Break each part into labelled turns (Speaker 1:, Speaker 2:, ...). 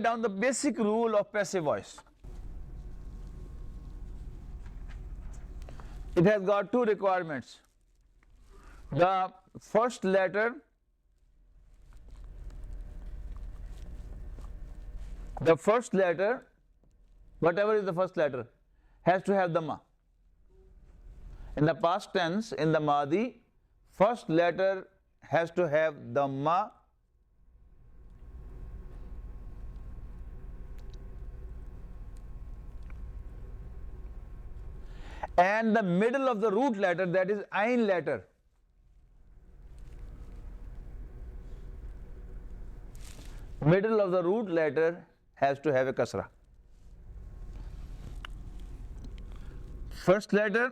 Speaker 1: down the basic rule of passive voice. It has got two requirements. The first letter, whatever is the first letter, has to have dhamma. In the past tense, in the Madi, first letter has to have dhamma. And the middle of the root letter, that is ain letter, middle of the root letter has to have a kasra. First letter,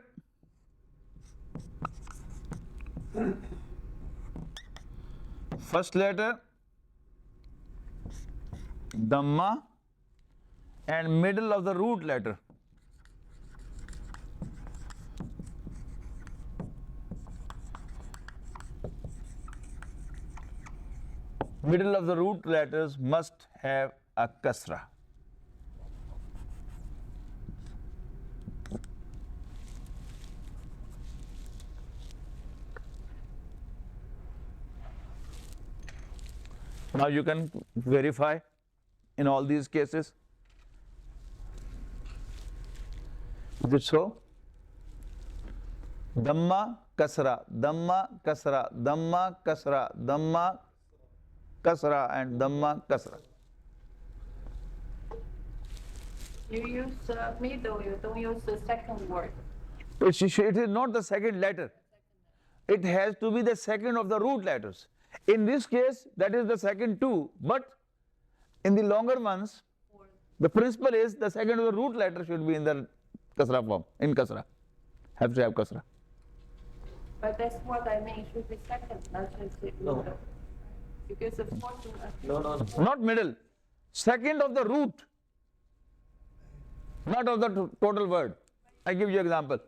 Speaker 1: dhamma, and middle of the root letter letters must have a kasra. Now you can verify in all these cases. Is it so? Dhamma, kasra, dhamma, kasra, dhamma, kasra, dhamma, kasra, and dhamma, kasra.
Speaker 2: You use middle, you don't use the second word.
Speaker 1: It is not the second letter. It has to be the second of the root letters. In this case, that is the second two, but in the longer ones, the principle is the second of the root letter should be in the kasra form, in kasra. Have to have kasra.
Speaker 2: But that's what I mean, it should be second, not just the middle. Because the fourth
Speaker 3: No.
Speaker 1: Not middle. Second of the root, not of the total word. I give you example.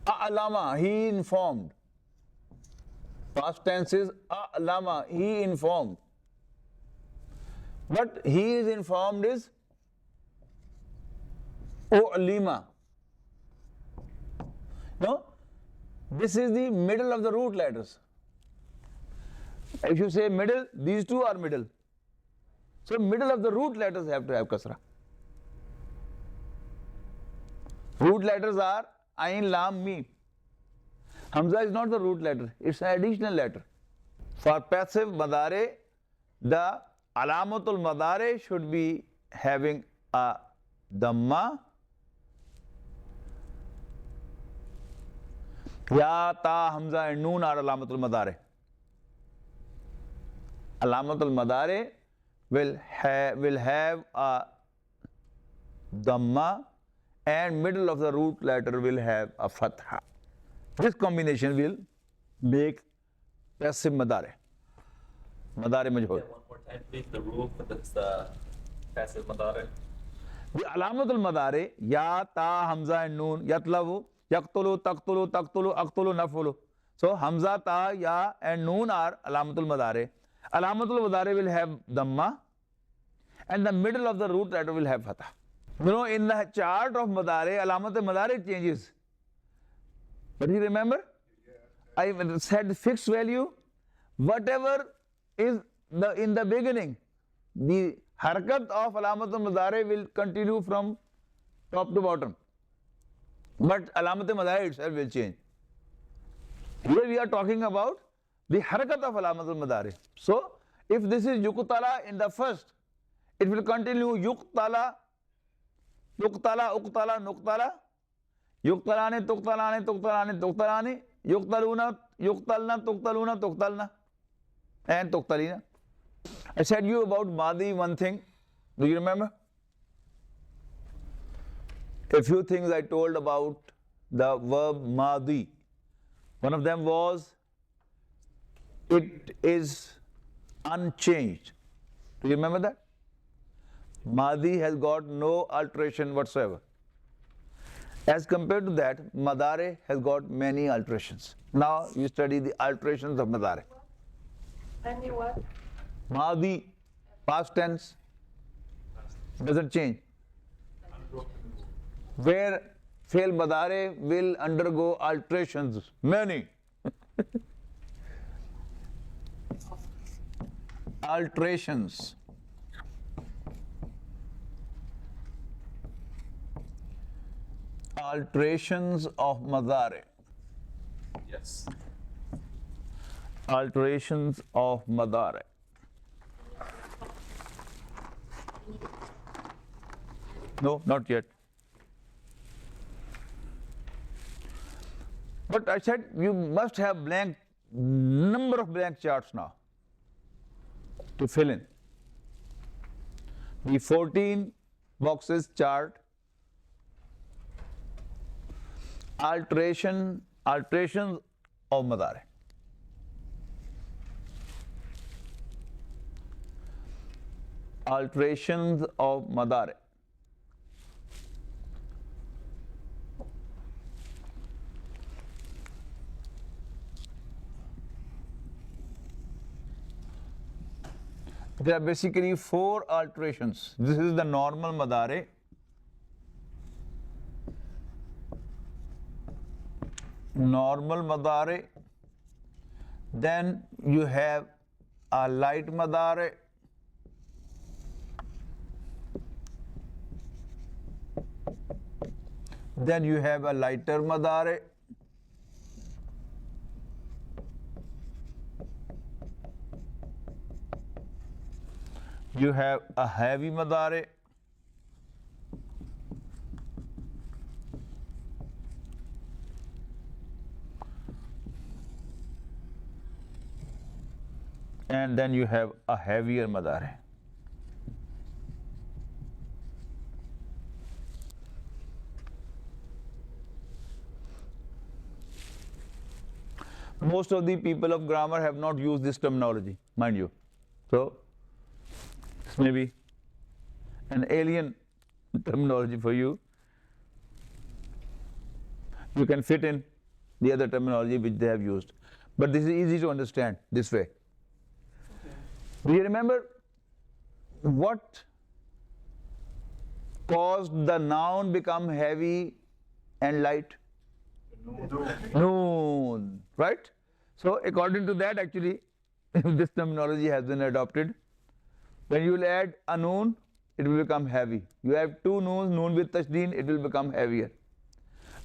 Speaker 1: A'lama, he informed. Past tense is a'lama, he informed. But he is informed is u'lima. No? This is the middle of the root letters. If you say middle, these two are middle. So middle of the root letters have to have kasra. Root letters are ain, lam, mim. Hamza is not the root letter, it's an additional letter. For passive Mudare, the alamatul Mudare should be having a dhamma. Ya, ta, hamza and noon are alamatul Mudare. Alamatul Mudare will have a dhamma, and middle of the root letter will have a fatha. This combination will make passive Mudare. Mudare majhul.
Speaker 3: One more time, please. The rule for this passive Mudare.
Speaker 1: The alamatul Mudare, ya, ta, hamza and noon, yatlavu, yaqtulu, taqtulu, taqtulu, aqtulu, nafulu. So hamza, ta, ya and noon are alamatul Mudare. Alamatul Mudare will have dhamma, and the middle of the root letter will have fatha. You know, in the chart of Mudare, alamatul Mudare changes. But you remember? I said fixed value. Whatever is in the beginning, the harakat of alamatul Mudare will continue from top to bottom. But alamatul Mudare itself will change. Here we are talking about the harakat of alamatul Mudare. So, if this is yuqtala in the first, it will continue yuqtala, yuqtala, uqtala, nuqtala, yuqtalane, tuqtalane, tuqtalane, tuqtalane, yuqtaluna, yuqtalna, tuqtaluna, tuqtalna, and tuqtalina. I said you about Madi one thing. Do you remember? A few things I told about the verb Madi. One of them was it is unchanged. Do you remember that? Madi has got no alteration whatsoever. As compared to that, Mudare has got many alterations. Now you study the alterations of Mudare.
Speaker 2: Any what?
Speaker 1: Madi, past tense. Doesn't change. Where fail madare will undergo alterations, many. Alterations. Alterations of Mudare.
Speaker 3: Yes.
Speaker 1: Alterations of Mudare. No, not yet. But I said you must have number of blank charts now to fill in. The 14 boxes chart, alterations of Mudare. Alterations of Mudare. There are basically 4 alterations. This is the normal Mudare. Normal Mudare. Then you have a light Mudare. Then you have a lighter Mudare. You have a heavy Mudare. And then you have a heavier Mudare. Most of the people of grammar have not used this terminology, mind you. So, this may be an alien terminology for you. You can fit in the other terminology which they have used. But this is easy to understand this way. Do you remember what caused the noun become heavy and light? Noon, right? So according to that, actually, this terminology has been adopted. When you will add a noon, it will become heavy. You have 2 noons, noon with tashdeen, it will become heavier.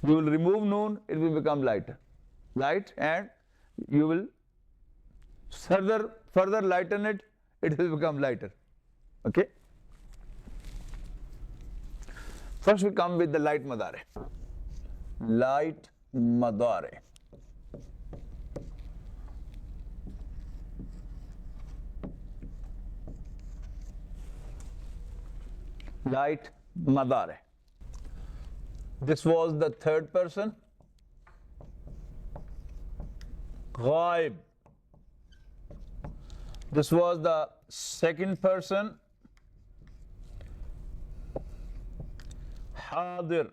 Speaker 1: You will remove noon, it will become lighter. Light, and you will further lighten it, it will become lighter. Okay? First we come with the light Mudare. Light Mudare. Light Mudare. This was the third person. Ghaib. This was the second person. Hadir.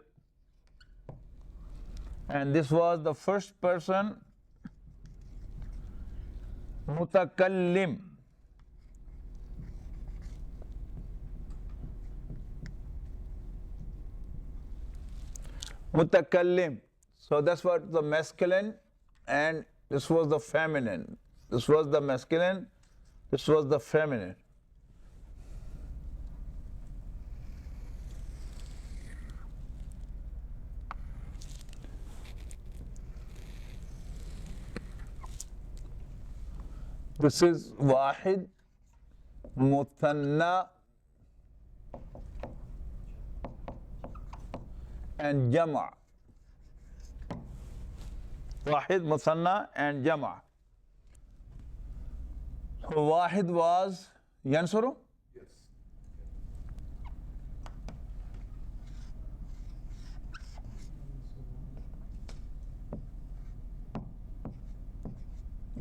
Speaker 1: And this was the first person. Mutakallim. Mutakallim. So that's what the masculine, and this was the feminine. This was the masculine, this was the feminine. This is Wahid, Muthanna, and Jama'. Wahid, Muthanna, and Jama'. So Wahid was Yansuru?
Speaker 4: Yes.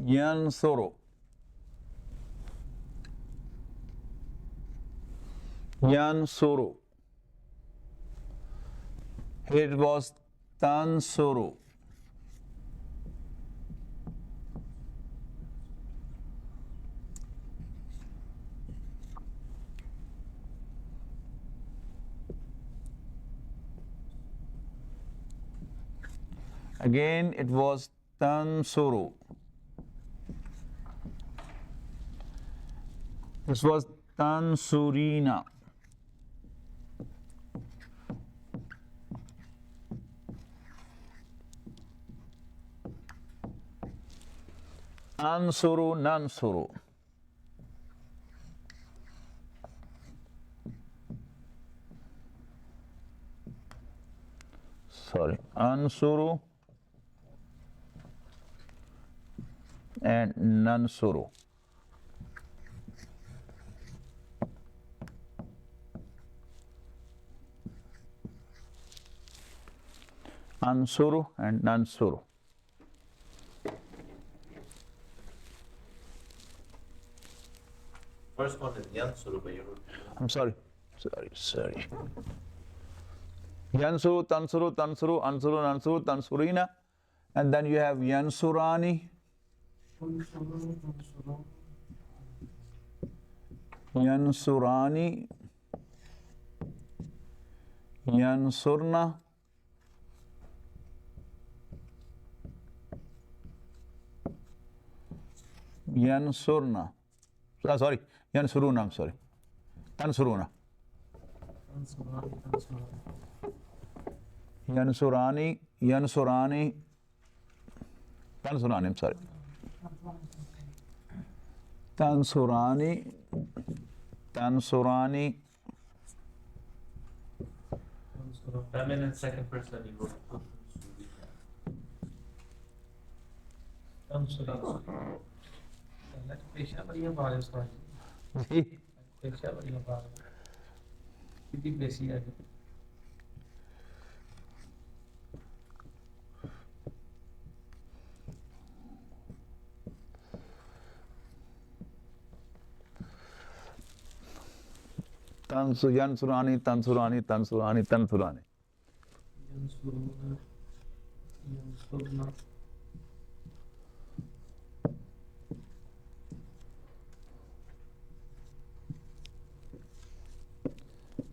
Speaker 1: Yansuru. Yansuru. Here it was Tansuru. Again, it was tansuru. This was tansurina. Ansuru, nansuru. Sorry, ansuru and nansuru. Ansuru and nansuru.
Speaker 3: First one is Yansuru, but you're.
Speaker 1: I'm sorry. Yansuru, tansuru, tansuru, ansuru, nansuru, tansurina. And then you have yansurani. Yansurani. Yansurna. Yansurna. Sorry, Yansuruna, I'm sorry. Tansuruna. Yansurani, Yansurani. Tansurani, I'm sorry. Tansurani, Tansurani.
Speaker 3: I mean, in second person, you wrote.
Speaker 4: पेशा बढ़िया बाल है उसका
Speaker 1: जी
Speaker 4: पेशा बढ़िया बाल है कितनी पेशी है
Speaker 1: Yansurani, Tansurani, Tansurani, Tansurani.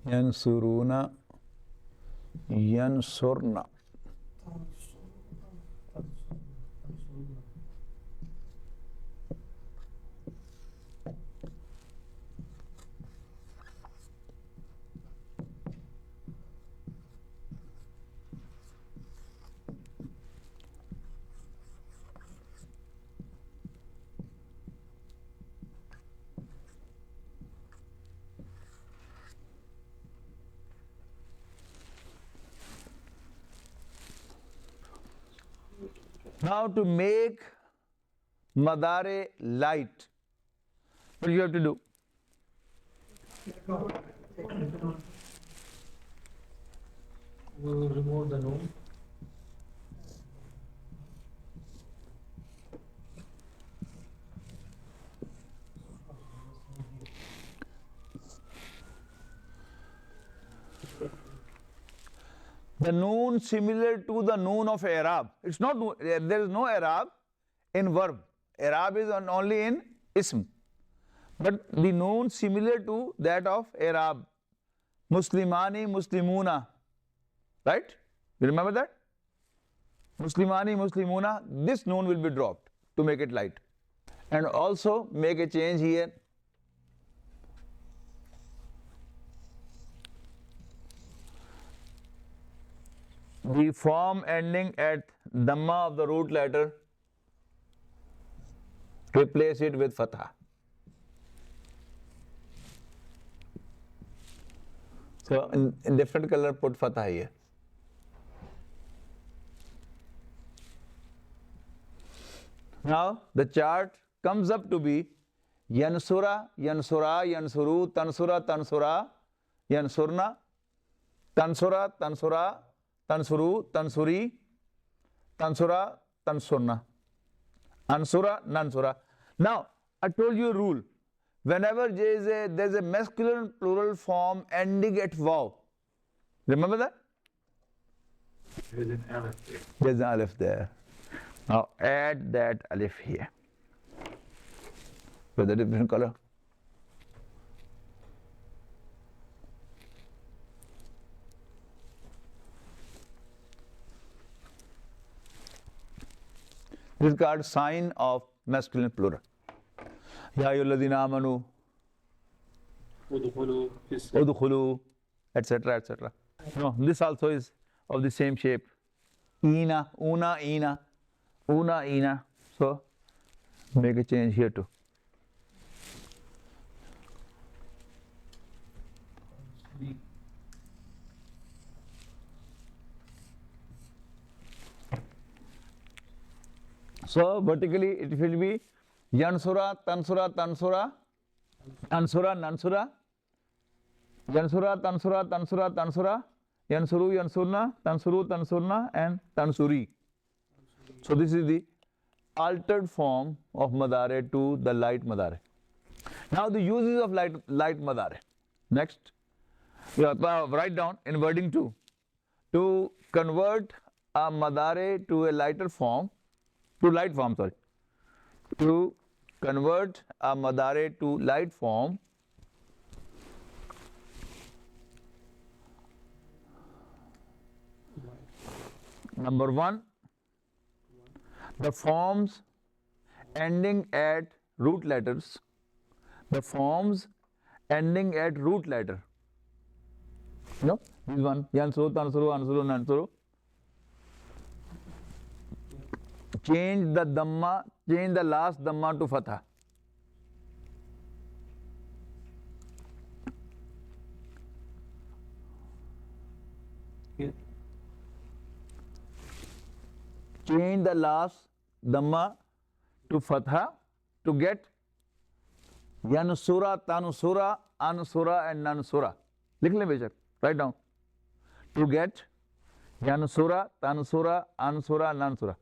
Speaker 1: Yansuruna, Yansurna. Now to make Mudare light, what do you have to do?
Speaker 4: we will remove the noon
Speaker 1: The noon similar to the noon of Arab. It's not, there is no Arab in verb. Arab is only in ism. But the noon similar to that of Arab. Muslimani, Muslimuna. Right? You remember that? Muslimani, Muslimuna. This noon will be dropped to make it light. And also make a change here. The form ending at Dhamma of the root letter, replace it with Fatha. So in different color put Fatha here. Now the chart comes up to be Yansura, Yansura, Yansuru, Tansura, Tansura, Yansurna, Tansura, Tansura, Tansuru, Tansuri, Tansura, Tansurna, Ansura, Nansura. Now, I told you a rule. Whenever there's a masculine plural form ending at vav, remember that?
Speaker 3: There's an alif there.
Speaker 1: There's an alif there. Now add that alif here. With a different color. This is called sign of masculine plural. Ya ayyuhalladhina amanu
Speaker 4: udkhulu fis
Speaker 1: udkhulu, etc., etc. No, this also is of the same shape. Ina, una, ina, una, ina. So make a change here too. So vertically it will be yansura, tansura, tansura, ansura, nansura, yansura, tansura, tansura, tansura, yansuru, yansurna, tansuru, tansurna, and tansuri. So this is the altered form of Mudare to the light Mudare. Now the uses of light Mudare. Next, write down in wording 2. To convert a Mudare to a lighter form, to light form, sorry. To convert a Mudare to light form, number 1, the forms ending at root letters, the forms ending at root letter. You know, this one, yansuru, tansuru, ansuru, nansuru. Change the dhamma, change the last dhamma to fatha.
Speaker 4: Yeah.
Speaker 1: Change the last dhamma to fatha to get yanusura, tanusura, anusura, and nansura. लिख लें बेशक, write down. To get yanusura, tanusura, anusura, nansura.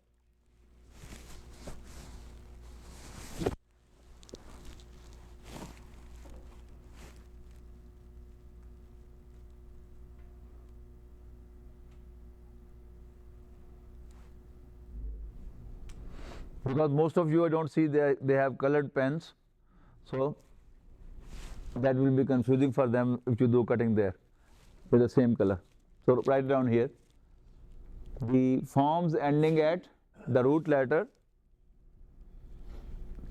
Speaker 1: Because most of you, I don't see they have colored pens, so that will be confusing for them if you do cutting there with the same color. So write down here the forms ending at the root letter,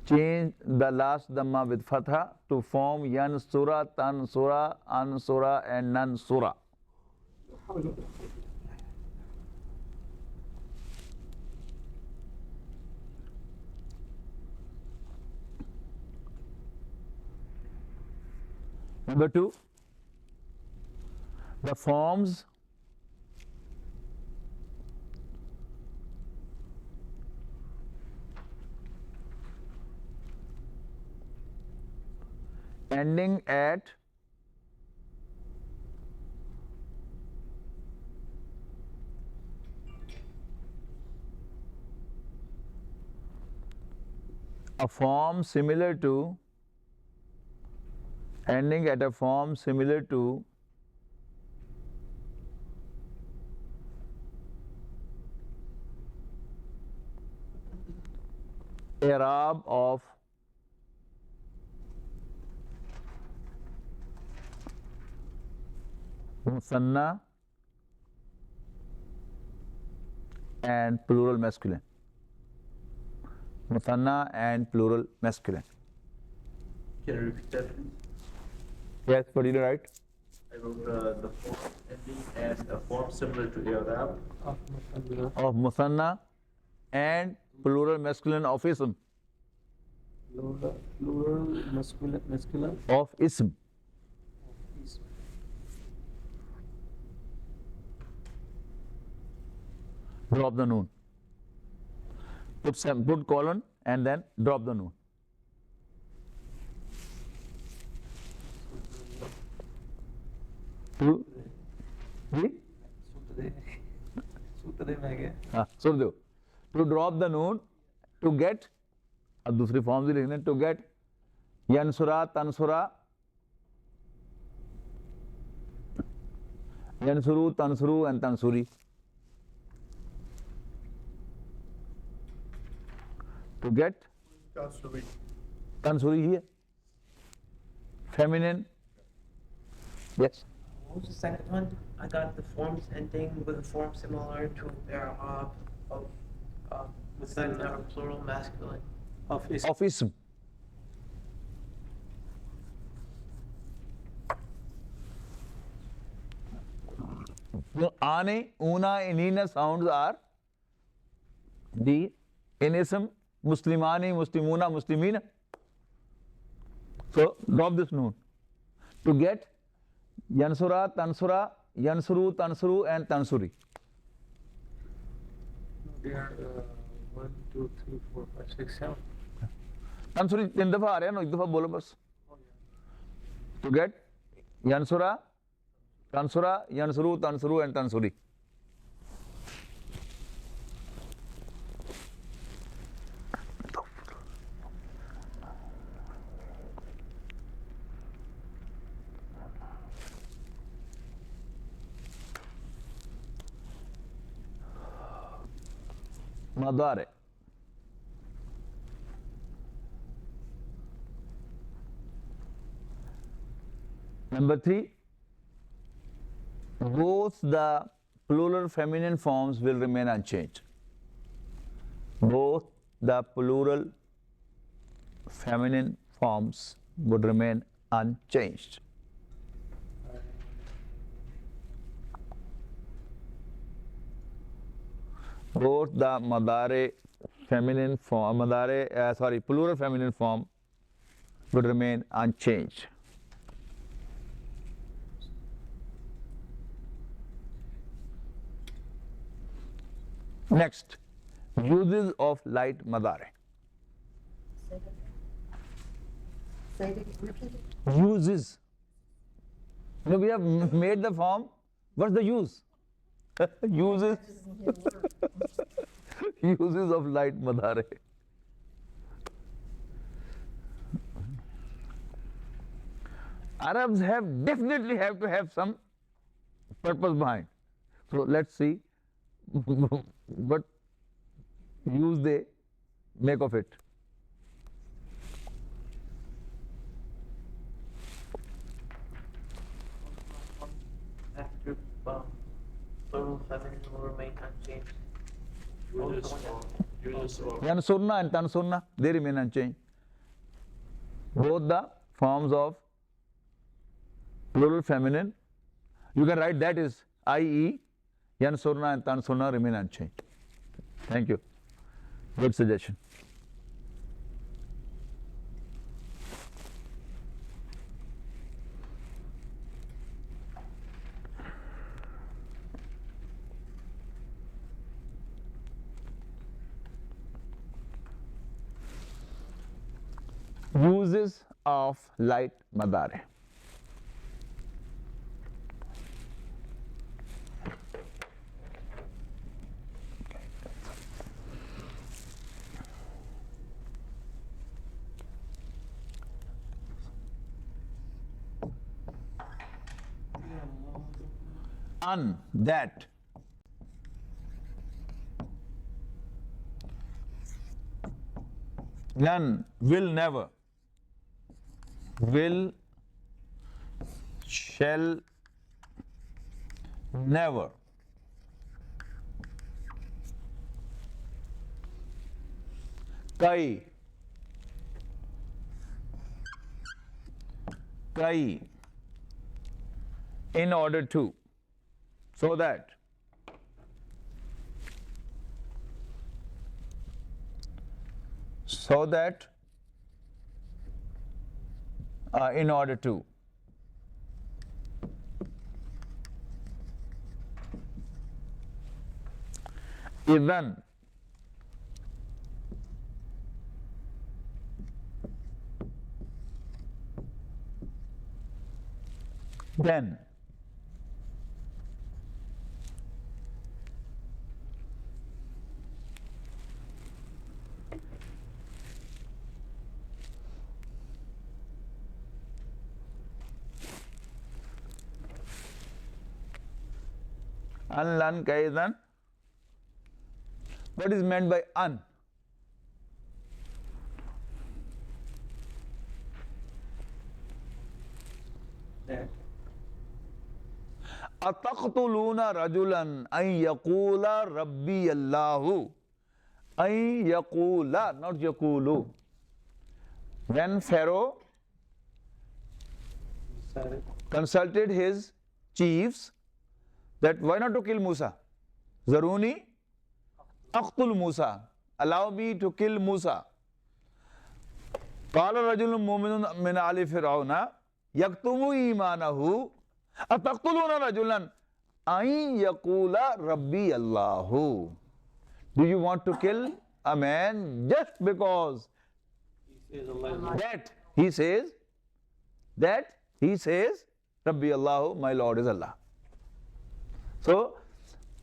Speaker 1: change the last dhamma with fatha to form yansura, tansura, ansura, and nansura. Number 2, the forms ending at a form similar to ending at a form similar to i'rab of musanna and plural masculine. Musanna and plural masculine.
Speaker 3: Can you repeat that, please?
Speaker 1: Yes, what did you write?
Speaker 3: I wrote the form ending and a form similar to i'rab
Speaker 1: Of musanna and plural masculine of ism.
Speaker 4: Plural masculine
Speaker 1: Of ism.
Speaker 4: is
Speaker 1: Drop the noon. Put colon and then drop the noon. To
Speaker 4: सूत्र में गया
Speaker 1: हाँ सुन दो. To drop the noon to get, अब दूसरी form भी लिखने, to get yansura, tansura, yansuru, tansuru, and tansuri. To get tansuri here. Feminine. Yes.
Speaker 5: What was the second one? I got the forms ending with a form similar to Arab of Second plural masculine.
Speaker 4: Of is
Speaker 1: of ism. Ane, una, and ina sounds are the in ism, Muslimani, Muslimuna, Muslimina. So drop this noon. To get Yansura, Tansura, Yansuru, Tansuru, and Tansuri.
Speaker 4: they are 1, 2, 3, 4, 5, 6, 7.
Speaker 1: Tansuri 3 दफा आ रहे हैं ना, एक दफा बोलो बस.
Speaker 4: Oh, yeah.
Speaker 1: To get Yansura, Tansura, Yansuru, Tansuru, and Tansuri. Mudare. Number 3, both the plural feminine forms will remain unchanged. Both the plural feminine forms would remain unchanged. Both the Mudare feminine form, plural feminine form would remain unchanged. Next, uses of light Mudare.
Speaker 2: Say it again. Repeat it.
Speaker 1: Uses. We have made the form. What's the use? Uses. Uses of light Mudare. Arabs definitely have to have some purpose behind. So let's see what use they make of it.
Speaker 5: After plural feminine will remain unchanged.
Speaker 1: Yansurna and Tansurna, they remain unchanged. Both the forms of plural feminine, you can write that is i.e. Yansurna and Tansurna remain unchanged. Thank you. Good suggestion. Uses of light Mudare. That. None, will never. Will, shall, never. Kai. Kai. In order to. So that. So that. In order to. Even. Then. Unlan kaidan. What is meant by un?
Speaker 4: That.
Speaker 1: أتقتلون رجلا أن يقول ربي الله Ay yaqula, not yaqulu. When Pharaoh consulted his chiefs that why not to kill Musa? Zaruni aqtul Musa. Allow me to kill Musa. قال رجل مؤمن من آل فرعون يكتم إيمانه أتقتلون رجلا أن يقول ربي الله. Do you want to kill a man just because that he says Rabbi Allah, my Lord is Allah. So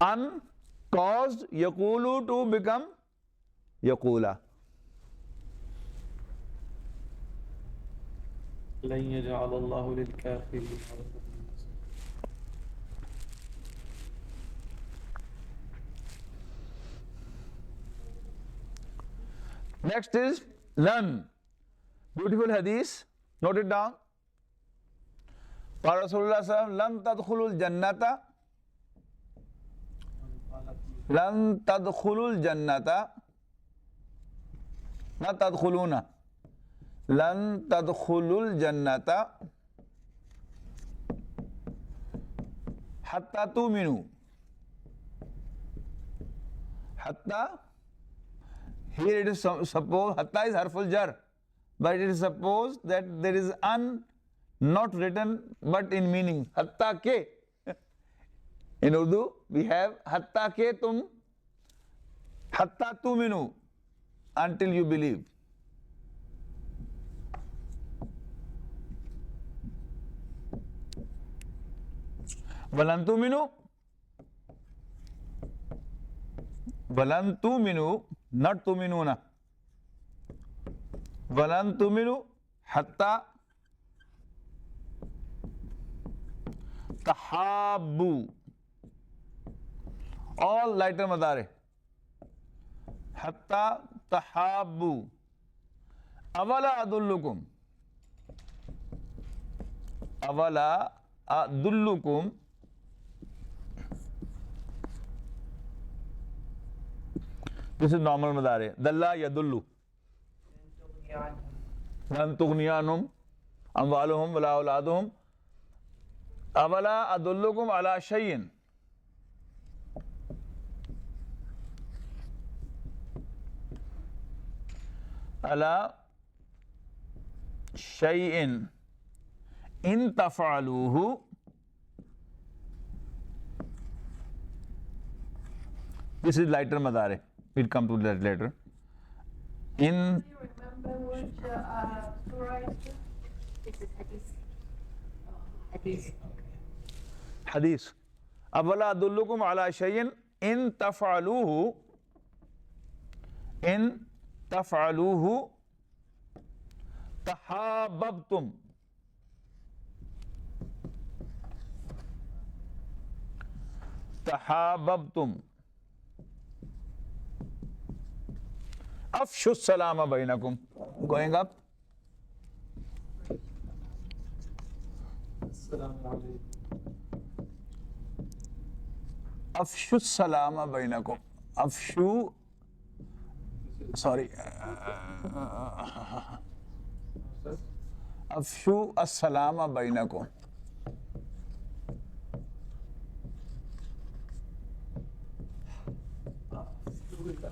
Speaker 1: an caused Yaqulu to become Yaqula.
Speaker 4: لن يجعل الله للكافرين
Speaker 1: Next is lan. Beautiful hadith. Note it down. قال رسول الله صلى الله عليه وسلم لن تدخلوا الجنة لن تدخلوا الجنة لا تدخلون لن تدخلوا الجنة حتى تؤمنوا حتى. Here it is supposed, hatta is harful jar, but it is supposed that there is an not written but in meaning. Hatta ke. In Urdu, we have hatta ke tum, hatta tuminu, until you believe. Walan tuminu, walan tuminu, not tuminuna. Walan tuminu hatta tahabbu. All lighter madare. Hatta tahabbu. Avala adullukum. Avala adullukum. This is normal madare. Dalla yadullu. Lan tughniyanhum amwaluhum wala auladuhum. Avala adullukum ala shay'in. Ala shay'in in taf'aluhu. This is lighter madare. We'll come to that later. In
Speaker 2: Do you remember which surah is this? This is hadith. Hadith.
Speaker 1: hadith. Awala adullukum ala shay'in in taf'aluhu tahabbabtum. Tahabbabtum. Afshu salama bainakum. Going up. Afshu salama bainakum. Afshu. Sorry. Afshu as-salama bainakum.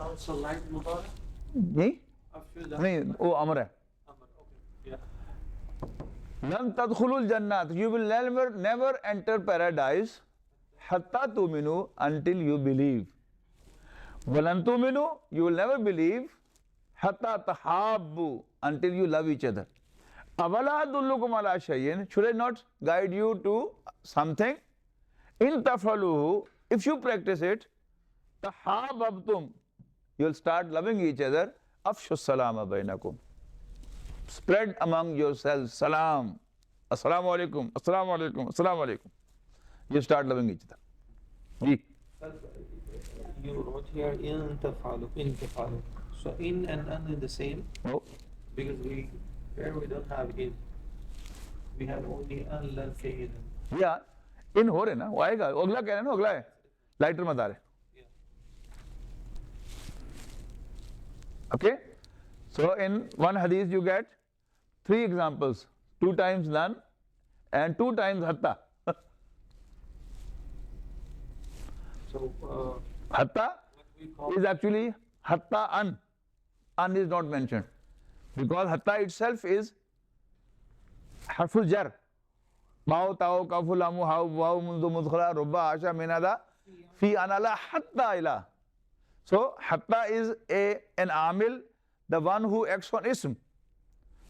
Speaker 4: Also light Mudarh?
Speaker 1: नहीं नहीं वो अमर है. Lan tadkhulul jannat. You will never enter paradise hatta tuminu, until you believe. Walan tuminu, you will never believe hatta tahabbu, until you love each other. Awala adullukum ala shay'in, should I not guide you to something? In tafaluhu, if you practice it, tahabbabtum, you will start loving each other. Afshu salama bainakum. Spread among yourselves salam. Assalamu alaikum, assalamu alaikum, assalamu alaikum. You start loving each other.
Speaker 5: You wrote here in tafalu. So in and an is the same
Speaker 1: No.
Speaker 5: because we don't have in. We have only an lan ke.
Speaker 1: Yeah. In हो रहे ना वो आएगा अगला कह रहे हैं ना अगला है लाइटर मदार है. Okay? So in one hadith you get 3 examples, 2 times lan and 2 times hatta.
Speaker 5: So,
Speaker 1: Hatta
Speaker 5: what we call
Speaker 1: is actually hatta an. An is not mentioned because hatta itself is harful jar. Bao tao kafulamu hau wow mundu mudkhala rubba asha minada fi anala hatta ila. So hatta is an amil, the one who acts on ism.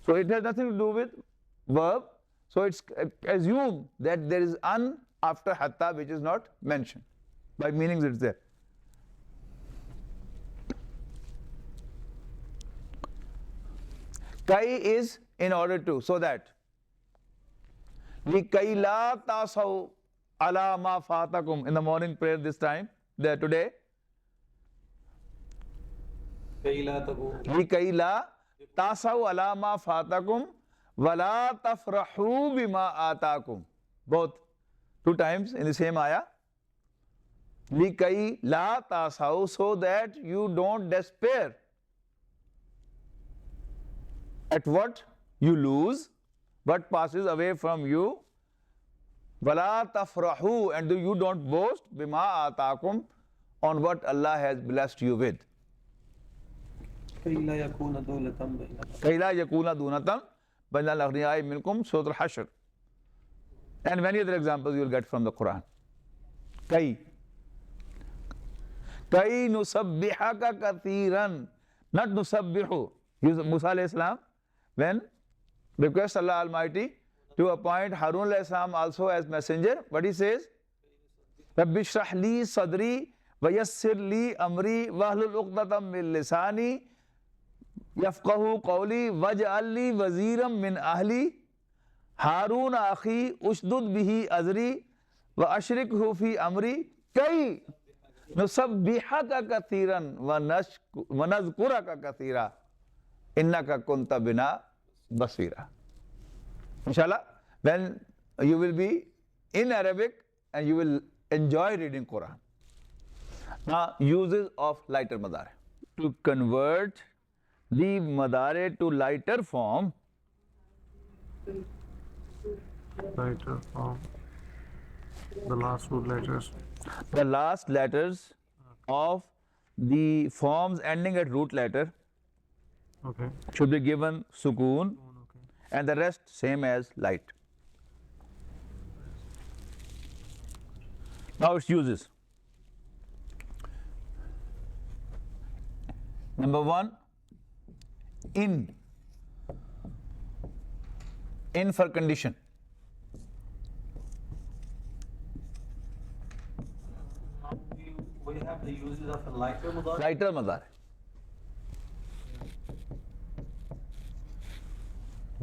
Speaker 1: So it has nothing to do with verb. So it's assumed that there is an after hatta which is not mentioned. By meanings it's there. Kai is in order to, so that. لِكَيْ لَا تَعْصَوْا عَلَى مَا فَاتَكُمْ. In the morning prayer this time, there today.
Speaker 5: كي لا تقول
Speaker 1: لِكَيْ لَا تَعْصَوْا عَلَى مَا فَاتَكُمْ وَلَا تَفْرَحُوا بِمَا آتَاكُمْ. Both. 2 times in the same ayah. لِكَيْ لَا تَعْصَوْا, so that you don't despair at what you lose, what passes away from you. وَلَا تَفْرَحُوا, and you don't boast بِمَا آتَاكُمْ, on what Allah has blessed you with.
Speaker 5: كي لا يكون دولة بيننا.
Speaker 1: كَيْ لَا يَكُونَ دُونَةً بَيْنَ الْأَغْنِيَاءِ مِنْكُمْ, Surah Al-Hashr. And many other examples you will get from the Qur'an. Kai. Kai nusabbihaka kathiran. Not nusabbihu. Musa alayhi salam, when requests Allah Almighty to appoint Harun alayhi salam also as messenger, what he says? Rabbi shrah li sadri wa yassir li amri wahlul uqdatam min lisani yafqahu qawli waj'al li waziran min ahli Harun akhi ushdud bihi azri wa ashrikhu fi amri kai nusabbihaka kathiran wa nazkuraka kathira innaka kunta bina basira. Inshallah, when you will be in Arabic and you will enjoy reading Quran. Now, uses of lighter Mudare. To convert the Mudare to lighter form,
Speaker 6: Lighter form. The last 2 letters.
Speaker 1: the last letters of the forms ending at root letter
Speaker 6: Okay.
Speaker 1: should be given sukoon,
Speaker 6: Okay.
Speaker 1: and the rest same as light. Now its uses. Number 1, in. In for condition.
Speaker 5: Now we have the uses of a lighter mudar.
Speaker 1: Lighter Mudare.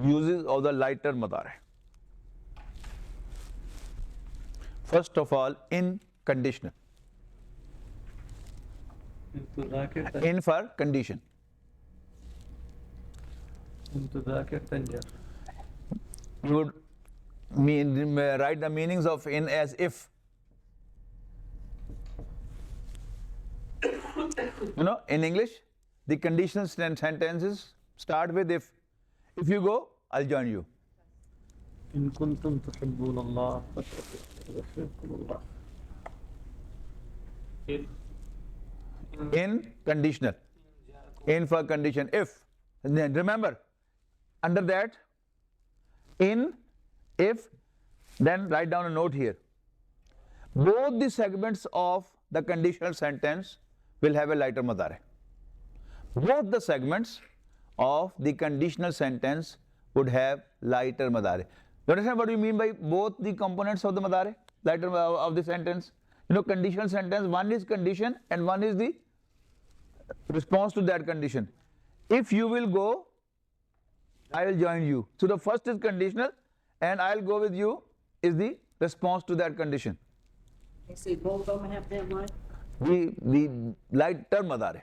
Speaker 1: Uses of the lighter Mudare. First of all, in conditional.
Speaker 5: Into dhakir
Speaker 1: In for condition.
Speaker 5: tanjar.
Speaker 1: You would write the meanings of in as if. You know, in English, the conditional sentences start with if. If you go, I'll join you.
Speaker 5: إن كنتم تحبون الله فاتقوا الله.
Speaker 1: In conditional. In for condition. If. And then remember, under that, in, if, then write down a note here. Both the segments of the conditional sentence will have a lighter Mudare. Both the segments of the conditional sentence would have lighter Mudare. You understand what you mean by both the components of the Mudare? Lighter of the sentence? You know, conditional sentence, one is condition and one is the response to that condition. If you will go, I will join you. So the first is conditional and I'll go with you is the response to that condition.
Speaker 2: You see, both of them have that one.
Speaker 1: The lighter Mudare.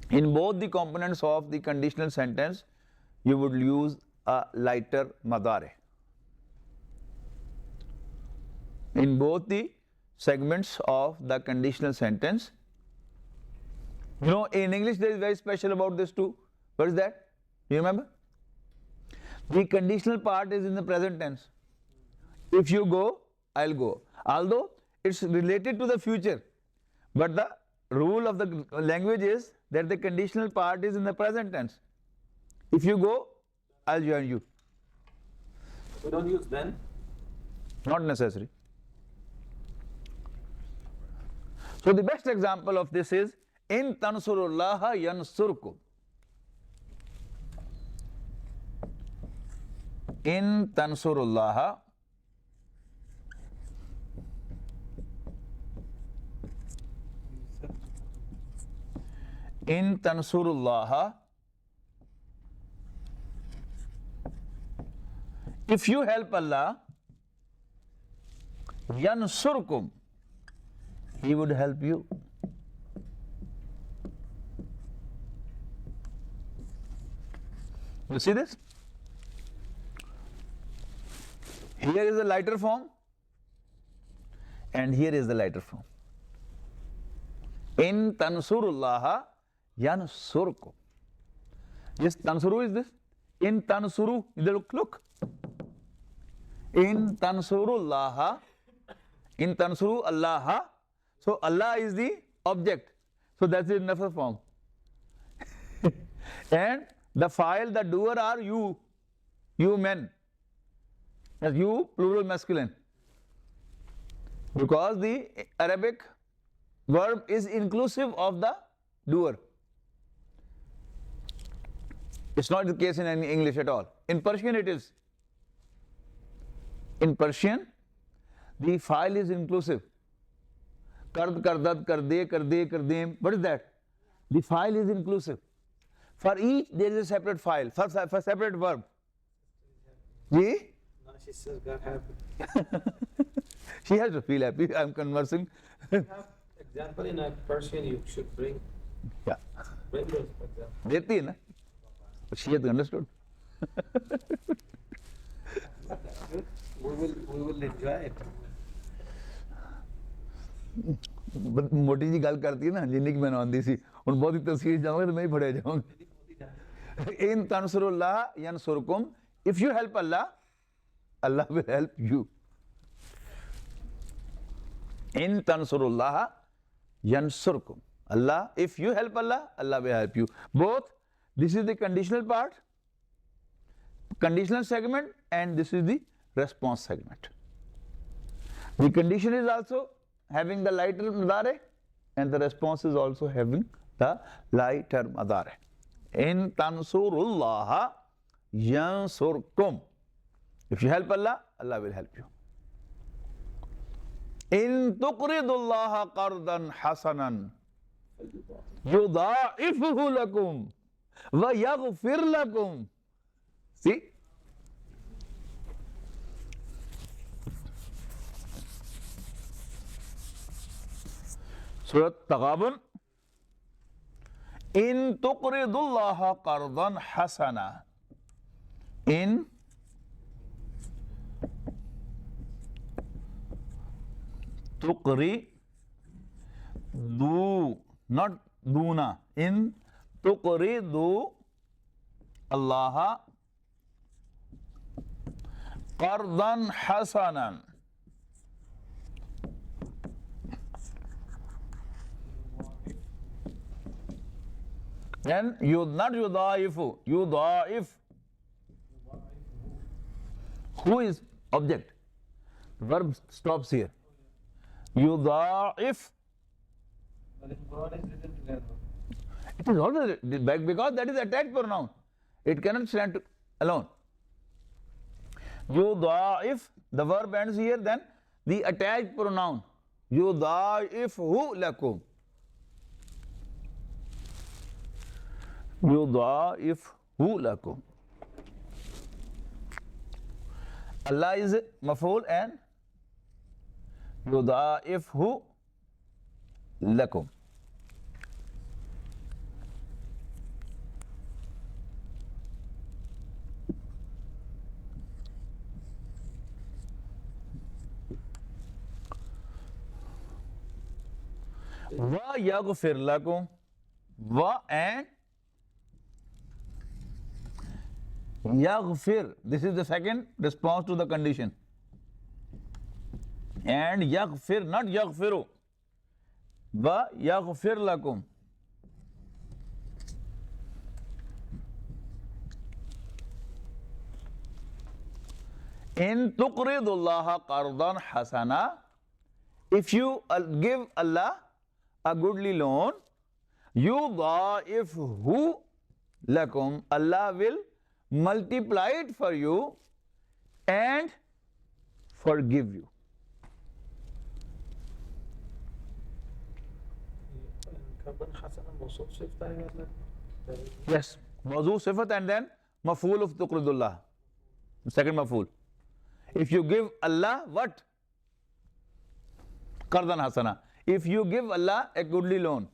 Speaker 1: In both the components of the conditional sentence, you would use a lighter Mudare. In both the segments of the conditional sentence, You know, in English there is very special about this too. What is that? You remember? The conditional part is in the present tense. If you go, I'll go. Although it's related to the future, but the rule of the language is that the conditional part is in the present tense. If you go, I'll join you.
Speaker 5: We don't use then.
Speaker 1: Not necessary. So the best example of this is in tansurullaha yansurkum. In tansurullaha in tansurullaha, if you help Allah, yansurkum, He would help you. You see this? Here is the lighter form, and here is the lighter form. In tansurullaha yansurkum. Yes, tansuru is this. In tansuru, look. In tansurullaha, in tansuru allaha. So Allah is the object. So that's in nafs form. And the file, the doer are you men. That's you, plural masculine. Because the Arabic verb is inclusive of the doer. It's not the case in any English at all. In Persian it is. In Persian, the file is inclusive. Kard, kardad, karde, karde, kardem. What is that? The file is inclusive. For each, there is a separate file, for separate verb. See?
Speaker 5: Now she says got happy.
Speaker 1: She has to feel happy. I'm conversing.
Speaker 5: Example in a Persian you should bring.
Speaker 1: Yeah.
Speaker 5: Bring those examples.
Speaker 1: Deti hai na? But she has understood.
Speaker 5: We will enjoy it.
Speaker 1: मोटी जी गल करती है ना जिन्नी की मैंने आंदी सी हुन बहुत ही तस्वीर जाऊंगा तो मैं ही फड़े जाऊंगा इन तंसुरुल्लाह यंसुरकुम, if you help Allah, Allah will help you. In tansurullah yansurkum. Allah, if you help Allah, Allah will help you. Both, this is the conditional part, conditional segment, and this is the response segment. The condition is also having the lighter mudare, and the response is also having the lighter mudare. In tansurullah yansurkum. If you help Allah, Allah will help you. In tuqridullaha qardan hasanan yudha'ifuhu lakum wa yaghfir lakum. See? Surah Taghabun. In tuqridullaha qardan hasana. In tuqri do, not duna. In tuqri do Allah qardan hasanan. Then you not yudaifu, yudaif. Who is object? Verb stops here. Yudaif.
Speaker 4: But if God is written together.
Speaker 1: It is always because that is attached pronoun. It cannot stand alone. Yudaif, the verb ends here, then the attached pronoun. Yudaifhu lakum. Yudaifhu lakum. Allah is maf'ul and yudaifhu lakum. Wa yaghfir lakum. wa and yaghfir. This is the second response to the condition. And yaghfir, not yaghfiru. Wa yaghfir lakum. In tuqridullaha qardan hasana, if you give Allah a goodly loan, yudha'ifhu lakum, Allah will multiply it for you and forgive you. Yes, mawzu sifat and then maf'ul of tuqridullah, second maf'ul. If you give Allah what? Qardan hasana. If you give Allah a goodly loan.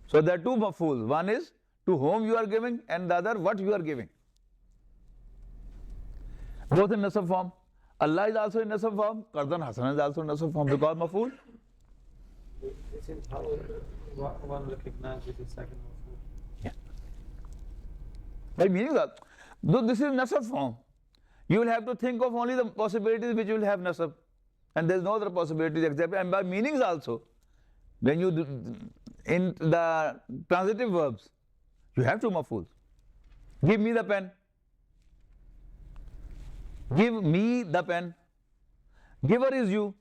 Speaker 1: So there are two maf'ul. One is to whom you are giving and the other what you are giving. Both in nasab form. Allah is also in nasab form. Qardan hasana is also in nasab form because maf'ul.
Speaker 5: This is how one recognizes the second maf'ul.
Speaker 1: Yeah. By meaning that, though this is nasab form, you will have to think of only the possibilities which will have nasab, and there is no other possibilities except, and by meanings also. When you do, in the transitive verbs, you have two maf'uls. Give me the pen. Give me the pen. Giver is you.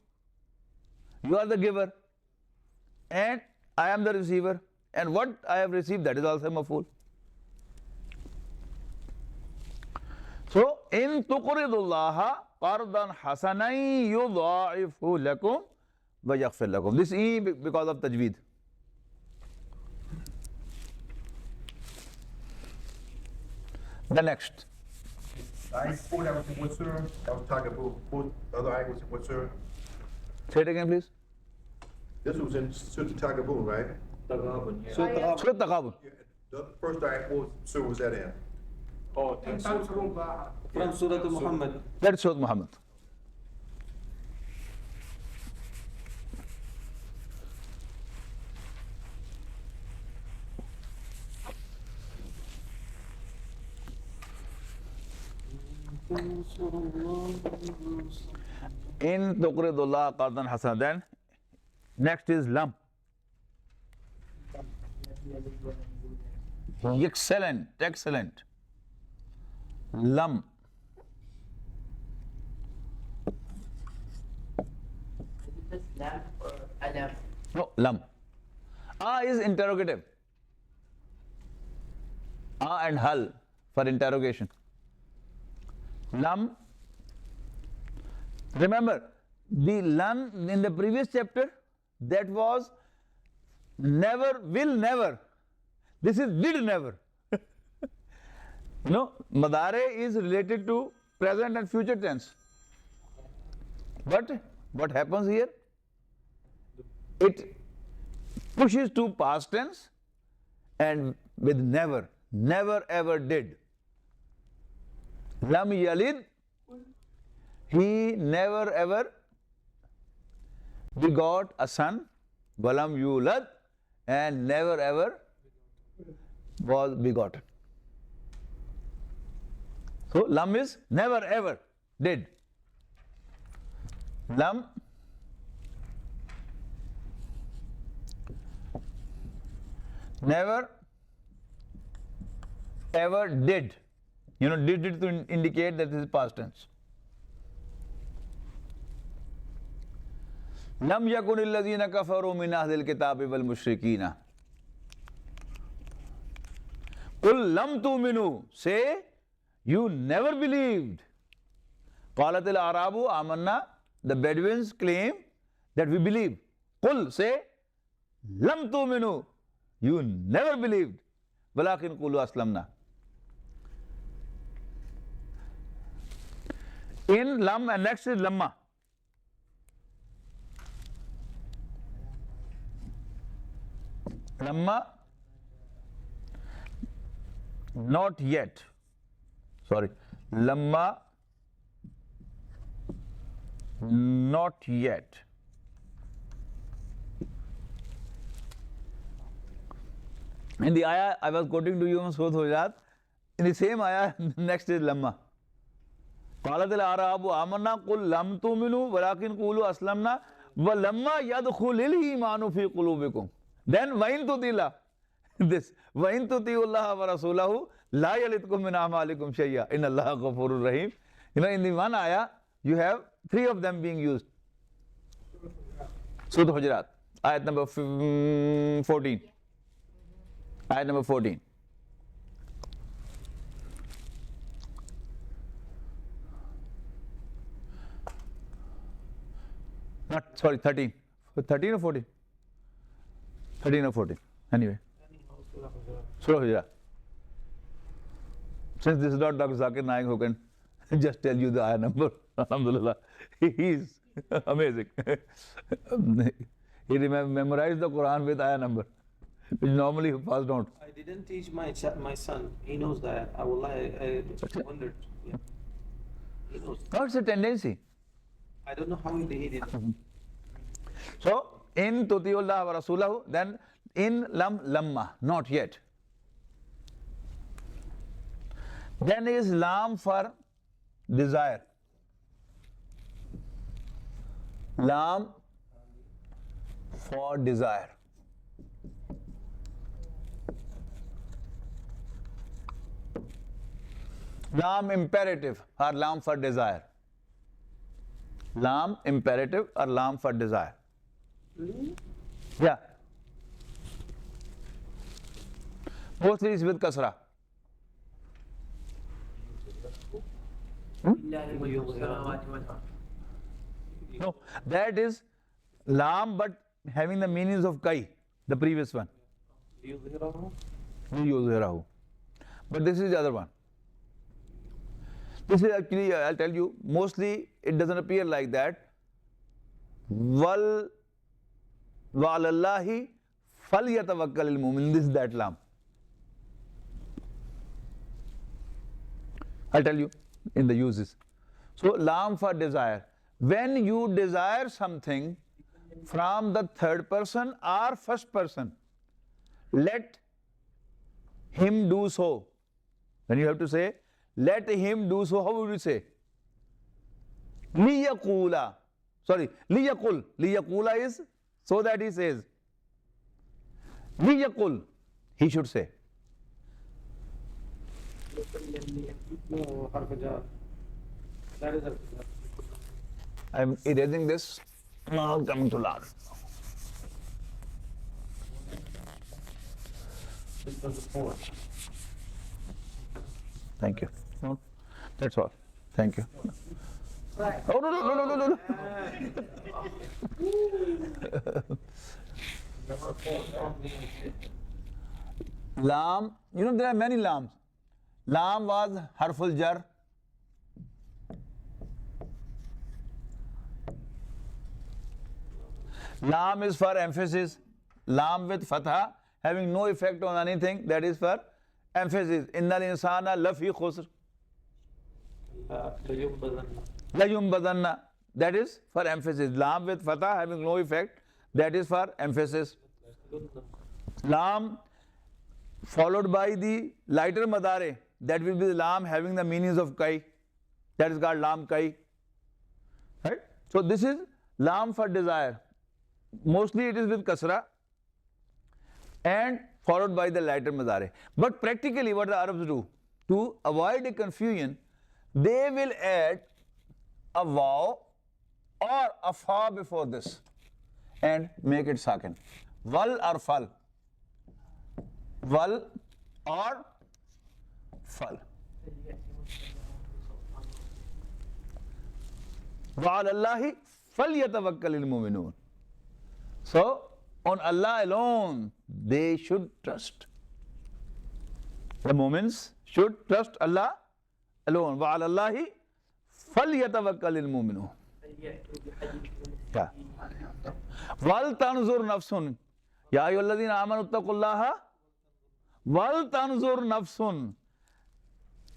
Speaker 1: You are the giver. And I am the receiver. And what I have received, that is also maf'ul. So, in tuqridullaha qardan hasanan yudha'ifu lakum wa yaghfir lakum. This E because of tajweed. The next.
Speaker 7: I pulled that was in what, sir? I was talking about, the other ayah was in what, sir?
Speaker 1: Say it again, please.
Speaker 7: This was in Surah Tagabun, right?
Speaker 1: Surah Taghabun.
Speaker 7: Yeah, the first ayah, what surah was that in?
Speaker 5: From Surah Muhammad.
Speaker 1: That's Surah Muhammad. In tuqridullah qardan hasan. Then next is lam. Excellent, excellent. Lam.
Speaker 2: Is it lam or alam?
Speaker 1: No, lam. A is interrogative. A and hal for interrogation. Lam. Remember, the lam in the previous chapter, that was never, will never. This is did never. No, Mudare is related to present and future tense. But what happens here? It pushes to past tense and with never, never ever did. Lam yalid, he never ever begot a son. Walam yulad, and never ever was begotten. So lam is never ever did. Lam never ever did. You know, did it to indicate that this is past tense. Lam yakun alladhina kafaru min ahlil kitabi wal mushrikina. Qul lam tu'minu. Say, you never believed. Qalat al-Arabu amanna. The Bedouins claim that we believe. Qul, say, lam tu'minu. You never believed. Walakin qulu aslamna. In lam and next is lamma. Lamma, not yet. Sorry. Lamma, not yet. In the ayah I was quoting to you from Surah Hujurat, in the same ayah, next is lamma. قالت الأعراب آمنا قل لم تؤمنوا ولكن قولوا أسلمنا ولما يدخل الإيمان في قلوبكم. Then وإن تطيعوا الله, this وإن تطيعوا الله ورسوله لا يلدكم من أعمالكم شيئا إن الله غفور رحيم. You know, in the one ayah you have three of them being used. Surah Hujurat, ayat number 14. Ayat number 14. Not, sorry, 13. 13 or 14? 13 or 14. Anyway. Surah Hujurat. Since this is not Dr. Zakir Naik who can just tell you the ayah number, alhamdulillah, he is amazing. He memorized the Qur'an with ayah number, which normally Hufaz don't.
Speaker 5: I didn't teach my son. He knows that. I wondered. Yeah. He knows.
Speaker 1: No, it's a tendency.
Speaker 5: I don't know how he did it.
Speaker 1: So, in tutiullah wa rasulahu, then in lamma, not yet. Then is lam for desire. Lam for desire. Lam imperative or lam for desire. Lam imperative or lam for desire. Yeah. Both is with kasra. No, that is lam but having the meanings of kai, the previous one. Yuzhirahu. But this is the other one. This is actually, I'll tell you, mostly it doesn't appear like that. Wal wa'alallahi falyatawakkalil mu'min. This is that lam. I'll tell you in the uses. So lam for desire. When you desire something from the third person or first person, let him do so. Then you have to say, let him do so. How would you say? Liyaqula. Sorry, liyaqul. Liyaqula is so that he says. Liyaqul. He should say.
Speaker 5: No, harf-jar. That is harf-jar.
Speaker 1: I'm erasing this. Now coming to last.
Speaker 5: This was the four.
Speaker 1: Thank you. No, that's all. Thank you. Oh, no. Lam, you know there are many lams. Lam was harful jar. Lam is for emphasis. Lam with fatha having no effect on anything, that is for emphasis. Innal insana lafi khusr. Layumbadanna. That is for emphasis. Lam with fatha having no effect, that is for emphasis. Lam followed by the lighter madare, that will be the lam having the meanings of kai. That is called lam kai. Right? So this is lam for desire. Mostly it is with kasra and followed by the lighter madare. But practically what the Arabs do, to avoid a confusion, they will add a waw or a fa before this and make it sakin. Wal or fal. Wal or fal. Wa'alallahi falyatawakkalil mu'minun. So, on Allah alone, they should trust. The mu'mins should trust Allah alone. وَعَلَى فَلْيَتَوَكَّلِ الْمُؤْمِنُونَ. Yeah. وَلْتَنْظُرْ نَفْسٌ يَا أَيُّهَا الَّذِينَ آمَنُوا اتَّقُوا اللَّهَ وَلْتَنْظُرْ نَفْسٌ.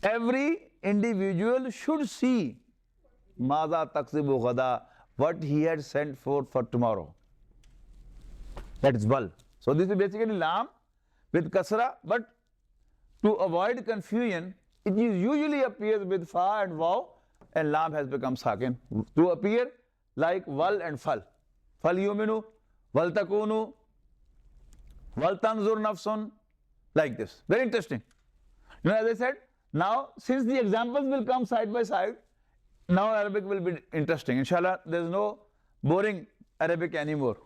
Speaker 1: Every individual should see مَاذَا تَكْسِبُ غَدًا, what he had sent forth for tomorrow. That is wal. So this is basically lam with kasra, but to avoid confusion, it is usually appears with fa and waw, and lam has become sakin to appear like wal and fal. Fal yuminu, wal takunu, wal tanzur nafsun, like this. Very interesting. You know, as I said, now since the examples will come side by side, now Arabic will be interesting. Inshallah, there is no boring Arabic anymore.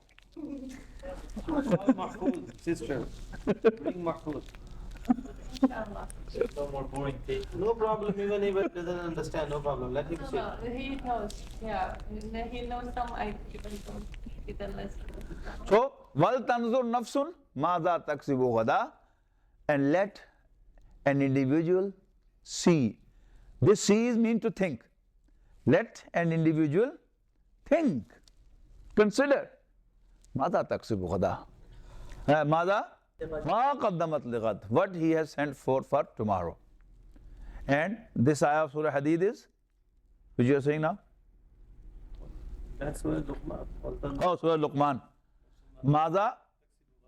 Speaker 5: Mahfuz, sister. Bring Mahfuz.
Speaker 2: Inshallah.
Speaker 3: No more boring things.
Speaker 5: No problem, even if it doesn't understand, no problem. Let him sit.
Speaker 2: No, he knows. Yeah, he knows some. I even don't read the lesson.
Speaker 1: So, wal tanzur nafsun maza taksibu ghada, and let an individual see. This see is mean to think. Let an individual think, consider. Maza taksibu ghada. Maza ma qaddamat lighad, what he has sent forth for tomorrow. And this ayah of Surah Hadid is, which you are saying now?
Speaker 5: That's why Luqman.
Speaker 1: Oh, Surah Luqman. Maza?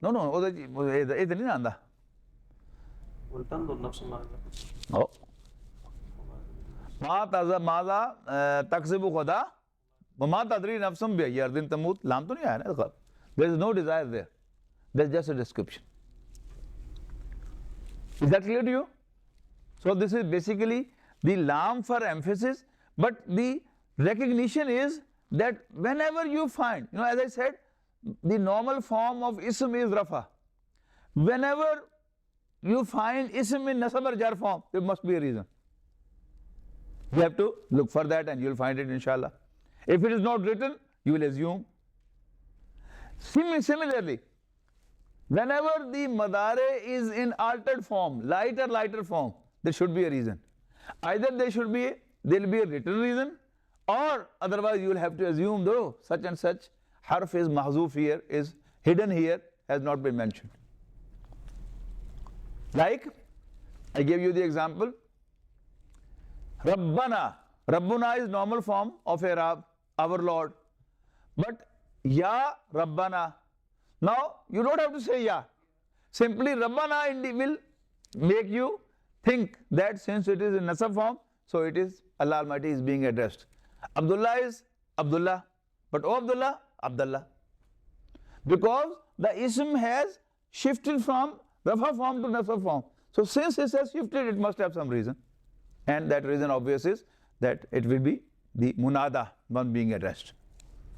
Speaker 1: No, इधर नहीं आंदा. Oh. माजा तकसिबु खुदा वमा तदरी नफ्सुम बिअय्यि अर्दिन तमूत. लाम तो नहीं आया ना. There is no desire there. There is just a description. Is that clear to you? So this is basically the lam for emphasis, but the recognition is that whenever you find, you know, as I said, the normal form of ism is rafa. Whenever you find ism in nasab or jar form, there must be a reason. You have to look for that and you will find it, inshallah. If it is not written, you will assume. Similarly, whenever the Mudare is in altered form, lighter form, there should be a reason. Either there will be a written reason, or otherwise you will have to assume, though such and such harf is mahzuf here, is hidden here, has not been mentioned. Like, I gave you the example, Rabbana. Rabbuna is normal form of Arab, our Lord. But Ya Rabbana. Now, you don't have to say Ya. Simply Rabbana will make you think that since it is in nasab form, so it is Allah Almighty is being addressed. Abdullah is Abdullah. But oh Abdullah, Abdullah. Because the ism has shifted from rafa form to nasab form. So since it has shifted, it must have some reason. And that reason obvious is that it will be the munada, one being addressed.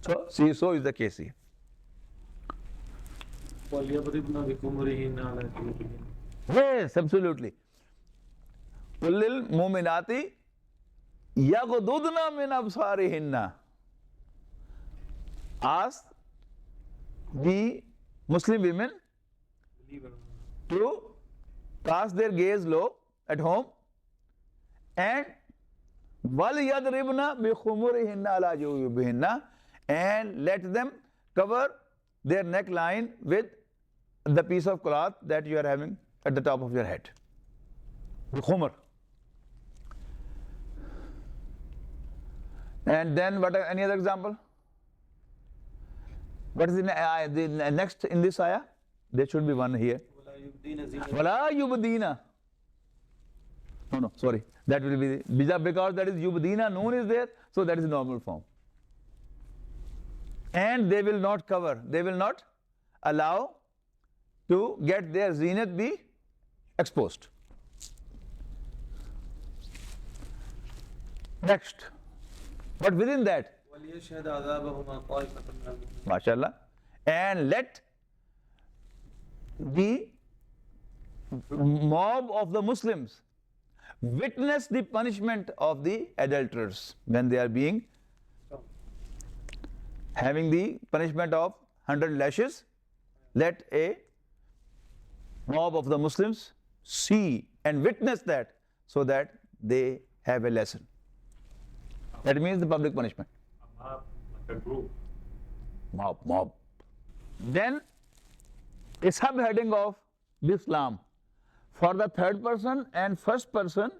Speaker 1: So see, so is the case here. Yes, absolutely. Kullil mu'minati yaghdudna min absarihinna. Ask the Muslim women to cast their gaze low at home and wal yadribna bi khumurihinna ala juyubihinna, and let them cover their neckline with the piece of cloth that you are having at the top of your head. The khumur. And then what? Any other example? What is the next in this ayah? There should be one here. Wala yubdina. No, sorry. That will be because that is yubdina, noon is there, so that is normal form. And they will not cover, they will not allow to get their zenith be exposed. Next. But within that, MashaAllah, and let the mob of the Muslims witness the punishment of the adulterers when they are being having the punishment of 100 lashes. Let a mob of the Muslims see and witness that, so that they have a lesson. That means the public punishment.
Speaker 3: Like a group.
Speaker 1: Mob. Then a subheading of this Islam. For the third person and first person,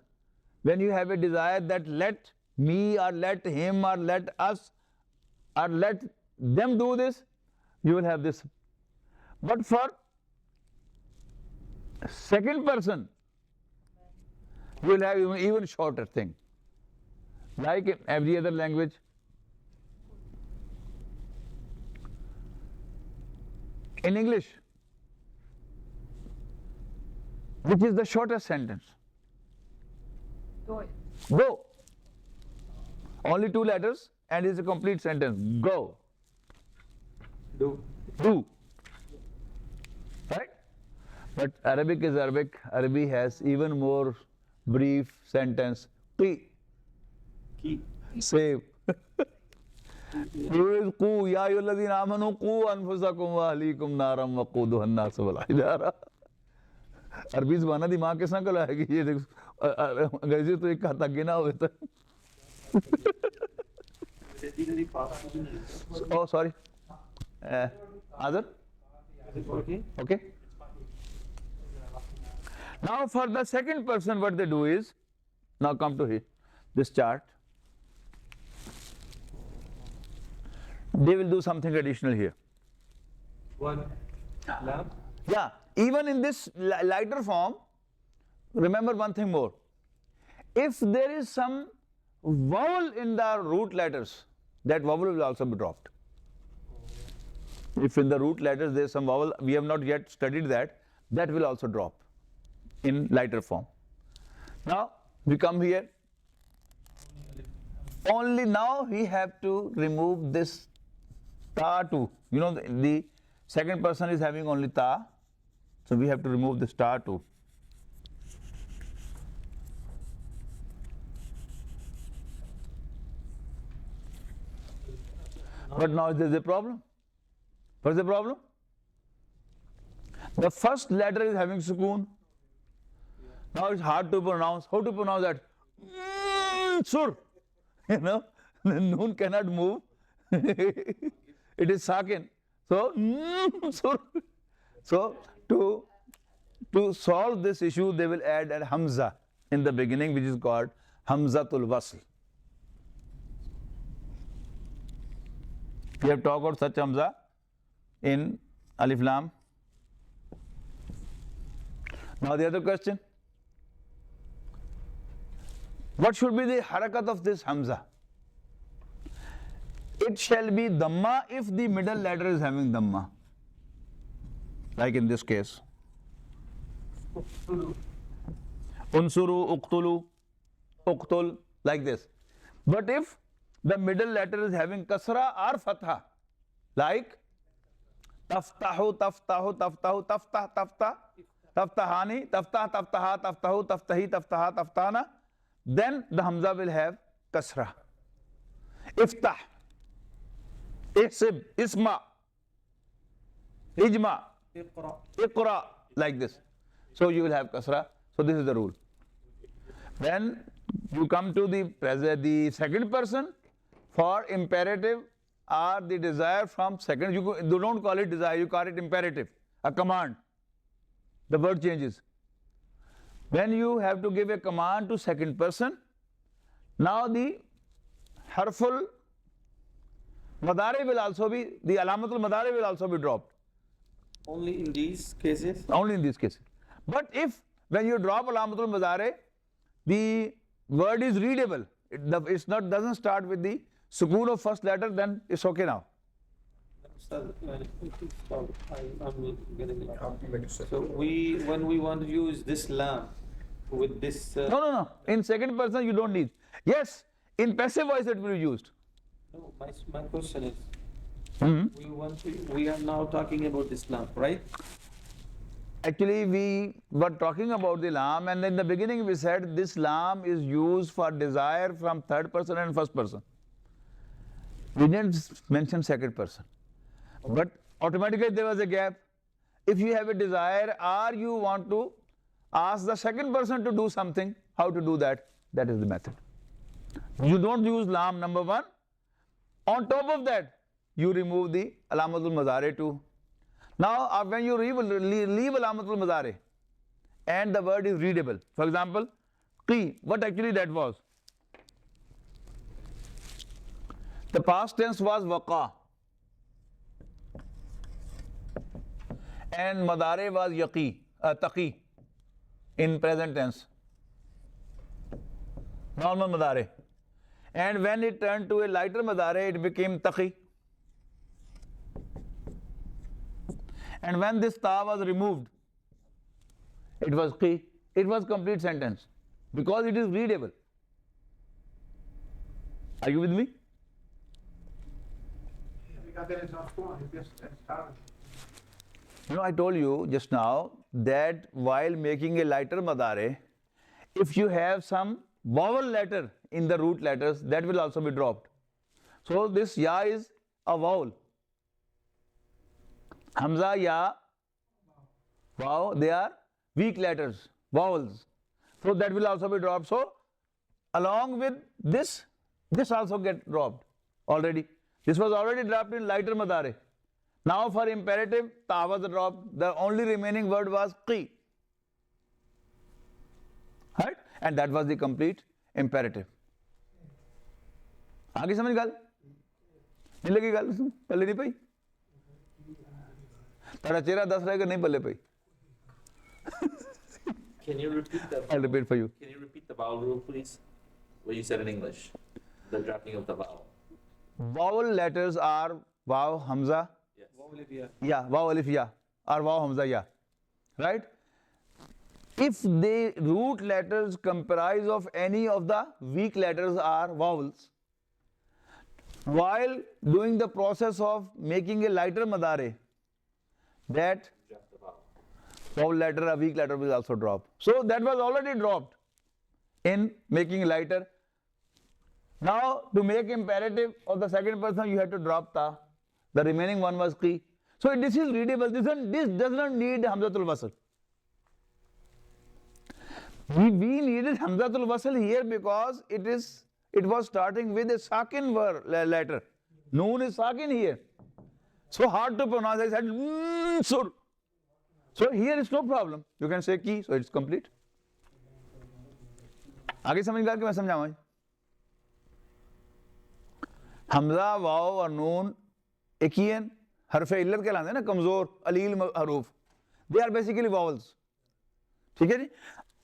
Speaker 1: when you have a desire that let me or let him or let us or let them do this, you will have this. But for Second person, you will have even shorter thing. Like in every other language. In English, which is the shortest sentence?
Speaker 2: Go.
Speaker 1: Go. Only 2 letters and it's a complete sentence. Go.
Speaker 5: Do.
Speaker 1: Do. Right? But Arabic is Arabic. Arabic has even more brief sentence. Qi.
Speaker 5: Key.
Speaker 1: Save. قُوا يَا أَيُّهَا الَّذِينَ آمَنُوا قُوا أَنفُسَكُمْ وَأَهْلِيكُمْ نَارًا وَقُودُهَا النَّاسُ وَالْحِجَارَةُ. अरबी ज़बान दिमाग किस ना कलाएगी ये देख अंग्रेजी तो एक खाता गिना हुआ था. Oh, sorry. Other?
Speaker 5: Okay.
Speaker 1: Okay. Now for the second person, what they do is, now come to here, this chart. They will do something additional here.
Speaker 5: One. Lamp.
Speaker 1: Yeah, even in this lighter form, remember one thing more. If there is some vowel in the root letters, that vowel will also be dropped. If in the root letters there is some vowel, we have not yet studied that, that will also drop in lighter form. Now we come here. Only now we have to remove this ta too. You know the second person is having only ta, so we have to remove this ta too. But now there is a problem. What is the problem? The first letter is having sukoon. Now it's hard to pronounce. How to pronounce that? Sur. You know, the noon cannot move. It is sakin. So, sur. So to solve this issue, they will add a hamza in the beginning, which is called hamzatul wasl. We have talked about such hamza in Alif Lam. Now the other question. What should be the harakat of this hamza? It shall be dhamma if the middle letter is having dhamma. Like in this case. Unsuru, uqtulu, uqtul, like this. But if the middle letter is having kasra or fatha, like taftahu, taftahu, taftahu, taftah, taftah, taftahani, taftah, taftaha, taftahu, taftahi, taftaha, taftahana, then the hamza will have kasra. Iftah, isib, isma, ijma, iqra, like this. So you will have kasra. So this is the rule. Then you come to the second person. For imperative or the desire from second, you don't call it desire, you call it imperative, a command. The word changes. When you have to give a command to second person, now the harful Mudare will also be, the alamatul Mudare will also be dropped.
Speaker 5: Only in these cases?
Speaker 1: Only in these cases. But if when you drop alamatul Mudare, the word is readable, doesn't start with the sukoon of first letter, then it's okay now.
Speaker 5: I'm getting lost. So when we want to use this lam with this.
Speaker 1: No. In second person you don't need. Yes, in passive voice it will be used.
Speaker 5: No, my question is, we are now talking about this lam, right?
Speaker 1: Actually, we were talking about the lam, and in the beginning we said this lam is used for desire from third person and first person. We didn't mention second person. But automatically there was a gap. If you have a desire or you want to ask the second person to do something, how to do that? That is the method. You don't use lam, number one. On top of that, you remove the alamatul Mudare too. Now, when you leave alamatul Mudare and the word is readable, for example, qi, what actually that was? The past tense was waqa and Mudare was yaqi, taqi. in present tense. Normal Mudare. And when it turned to a lighter Mudare, it became taqi. And when this ta was removed, it was qi. It was complete sentence because it is readable. Are you with me?
Speaker 4: Because there is no spoon, it just started.
Speaker 1: You know, I told you just now that while making a lighter Mudare, if you have some vowel letter in the root letters, that will also be dropped. So this ya is a vowel. Hamza, ya, wow, they are weak letters, vowels. So that will also be dropped. So along with this also get dropped already. This was already dropped in lighter Mudare. Now for imperative, ta was dropped. The only remaining word was qi. Right? And that was the complete imperative. आगे समझ गल नहीं लगी गल पल्ले नहीं पई तेरा चेहरा दस रहेगा नहीं पल्ले पई
Speaker 3: Can you repeat the
Speaker 1: I'll repeat for you.
Speaker 3: Can you repeat the vowel rule, please? What you said in English. The dropping of the vowel.
Speaker 1: Vowel letters are waw, hamza, ya, waw, alif, ya, or waw, hamza, ya. Right? If the root letters comprise of any of the weak letters or vowels, while doing the process of making a lighter Mudare, that
Speaker 3: Drop the vowel.
Speaker 1: vowel letter, a weak letter will also drop. So that was already dropped in making lighter. Now to make imperative of the second person, you have to drop ta. The remaining one was qi. So this is readable. This does not need hamzatul wasl. We needed hamzatul wasl here because it was starting with a sakin letter. Noon is sakin here. So hard to pronounce. I said sur. So here is no problem. You can say ki, so it's complete. आगे समझ गया कि मैं समझाऊं? हमजा, वाव और नून एक ही हैं, हरफ इल्लत कहलाते हैं ना, कमजोर अलील हरूफ. They are basically vowels. ठीक है जी.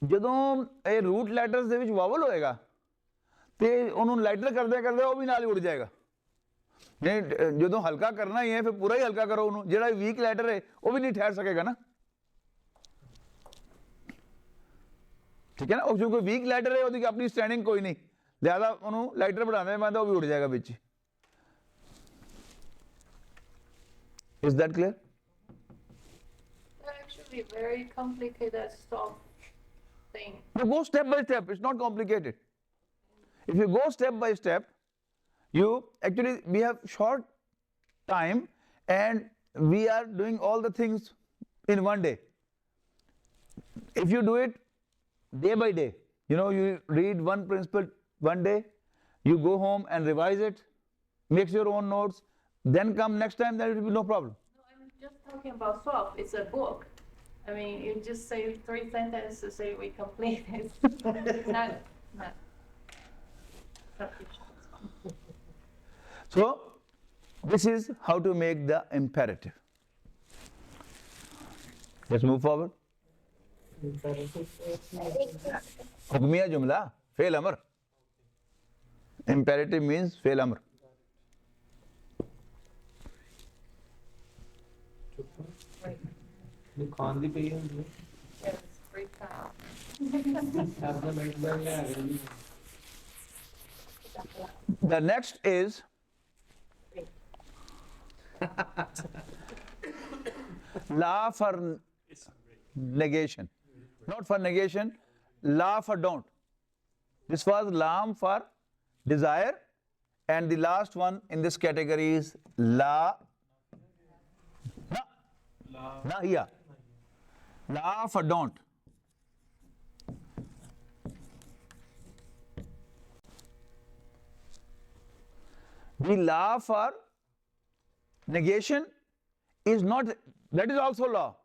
Speaker 1: ਜਦੋਂ ਇਹ रूट ਲੈਟਰਸ ਦੇ ਵਿੱਚ ਵਾਵਲ ਹੋਏਗਾ ਤੇ ਉਹਨੂੰ ਲਾਈਟਰ ਕਰਦੇ ਕਰਦੇ ਉਹ ਵੀ ਨਾਲ ਹੀ ਉੜ ਜਾਏਗਾ. ਨਹੀਂ ਜਦੋਂ ਹਲਕਾ ਕਰਨਾ ਹੀ ਹੈ ਫਿਰ ਪੂਰਾ ਹੀ ਹਲਕਾ ਕਰੋ ਉਹਨੂੰ. ਜਿਹੜਾ ਵੀਕ ਲੈਟਰ ਹੈ ਉਹ ਵੀ ਨਹੀਂ ਠਹਿਰ ਸਕੇਗਾ ਨਾ. ਠੀਕ ਹੈ ਨਾ. ਉਹ ਕਿਉਂਕਿ ਵੀਕ ਲੈਟਰ ਹੈ ਉਹਦੀ ਆਪਣੀ ਸਟੈਂਡਿੰਗ ਕੋਈ ਨਹੀਂ, ਲਿਆਦਾ ਉਹਨੂੰ ਲਾਈਟਰ ਬਣਾਉਣਾ ਪੈਂਦਾ, ਉਹ ਵੀ ਉੜ ਜਾਏਗਾ ਵਿੱਚ. Is that clear?
Speaker 2: They're actually very complicated stuff thing.
Speaker 1: You go step by step. It's not complicated. If you go step by step, we have short time and we are doing all the things in one day. If you do it day by day, you read one principle one day, you go home and revise it, make your own notes, then come next time, there will be no problem.
Speaker 2: No, I'm just talking about swap. It's a book. I mean, you just say 3 sentences to say we complete it. not.
Speaker 1: So, this is how to make the imperative. Let's move forward. Hukmiya jumla, fail amr. Imperative means fail amr.
Speaker 5: Khan दी पई है
Speaker 2: Yes, free time.
Speaker 5: आपने बैठ गया.
Speaker 1: The next is la for negation. Not for negation, la for don't. This was lam for desire, and the last one in this category is la nahiya. La for don't. The law for negation is not, that is also law.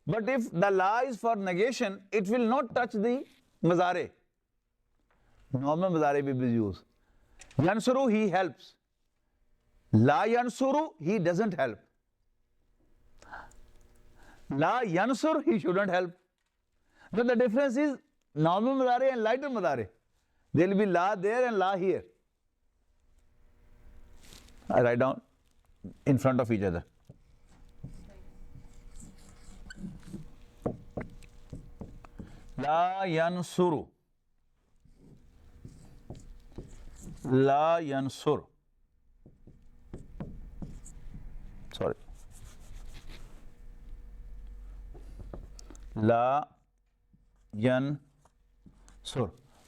Speaker 1: But if the law is for negation, it will not touch the Mudare. Normal Mudare we will use. Yansuru, he helps. La yansuru, he doesn't help. La yansur, he shouldn't help. But the difference is normal Mudare and lighter Mudare. There will be la there and la here. I write down in front of each other. La yansuru. La yansur. Sorry. La yansur.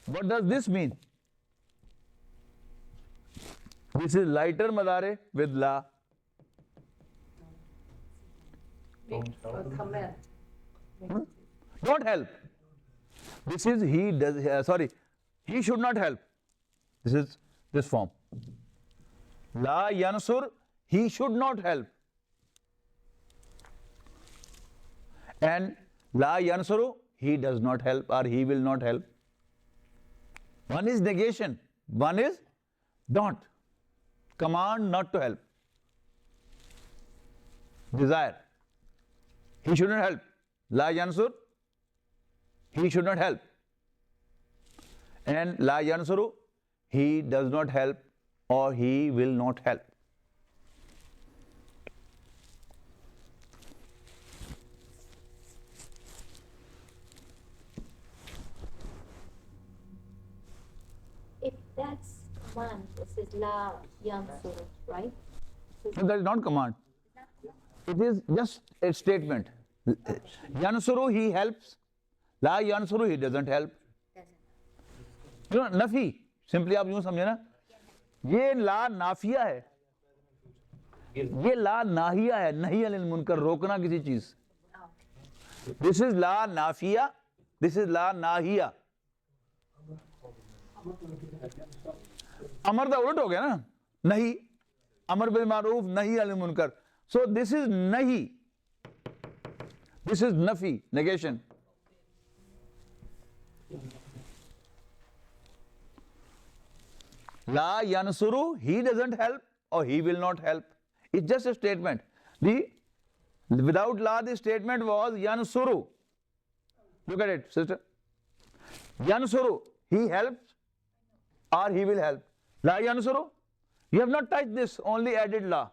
Speaker 1: What does this mean? This is lighter Mudare with la.
Speaker 2: Command.
Speaker 1: Don't help. This is he does, he should not help. This is this form. La yansur, he should not help. And la yansuru, he does not help or he will not help. One is negation, one is don't. Command not to help. Desire. He shouldn't help. La yansur, he should not help. And la yansuru, he does not help or he will not help.
Speaker 8: If that's command, this is la yansur, right?
Speaker 1: No, that is not command. It is just a statement. Yansuru, he helps. La yansuru, he doesn't help. You know, nafi, simply आप यूं समझे ना, ये ला नाफिया है, ये ला नाहिया है, नहीं अनिल मुनकर, रोकना किसी चीज. This is la nafiya, this is la nahiya. अमर दा उलट हो गया ना, नहीं, अमर बिल मारूफ, नहीं अनिल मुनकर. So this is nahi, this is nafi, negation. La yansuru, he doesn't help or he will not help. It's just a statement. Without la, the statement was yansuru. Look at it, sister. Yansuru, he helps or he will help. La yansuru, you have not touched this, only added la.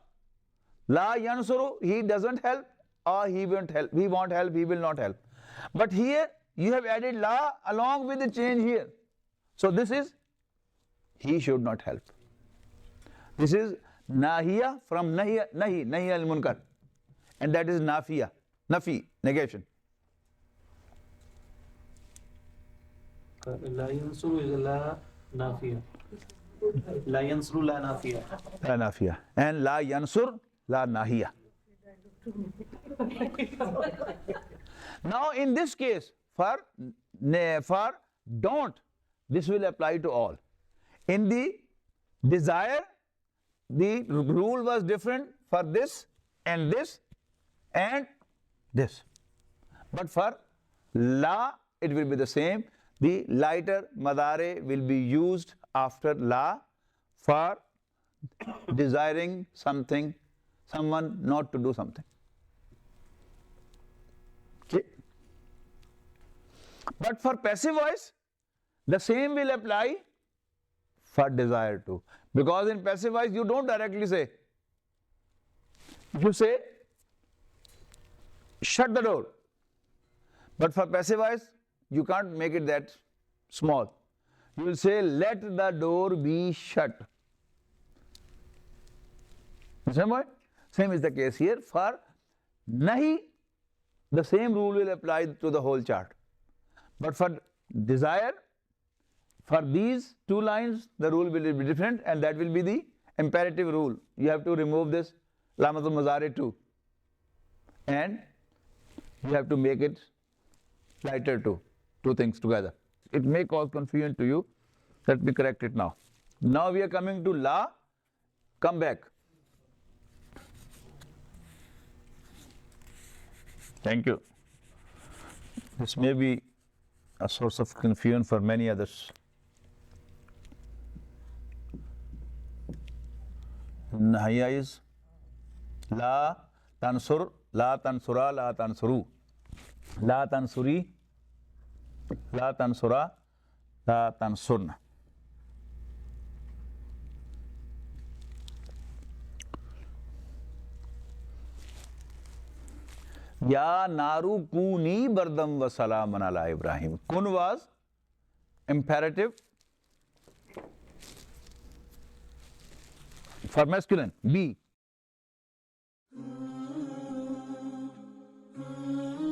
Speaker 1: La yansuru, he doesn't help or he won't help. He won't help, he will not help. But here, you have added la along with the change here. So this is, he should not help. This is nahiya from nahi al munkar. And that is nafiya, nafi, negation.
Speaker 5: La yansuru is la nafiya. La yansuru la nafiya.
Speaker 1: La nafiya. And la yansur, la nahiya. Now in this case, for don't, this will apply to all. In the desire, the rule was different for this and this and this. But for la, it will be the same. The lighter Mudare will be used after la for desiring something, someone not to do something. Okay. But for passive voice, the same will apply for desire too. Because in passive voice, you don't directly say. You say, shut the door. But for passive voice, you can't make it that small. You will say, let the door be shut. Same is the case here. For nahi, the same rule will apply to the whole chart. But for desire, for these two lines, the rule will be different, and that will be the imperative rule. You have to remove this Lamatul Mudare too. And you have to make it lighter too. Two things together. It may cause confusion to you. Let me correct it now. Now we are coming to la. Come back. Thank you. This may be a source of confusion for many others. Nahya is la tansur, la tansura, la tansuru. La tansuri, La tansura, la tansurna. Ya naru kuni bardam wa salaman ala Ibrahim. Kun was imperative for masculine. Be.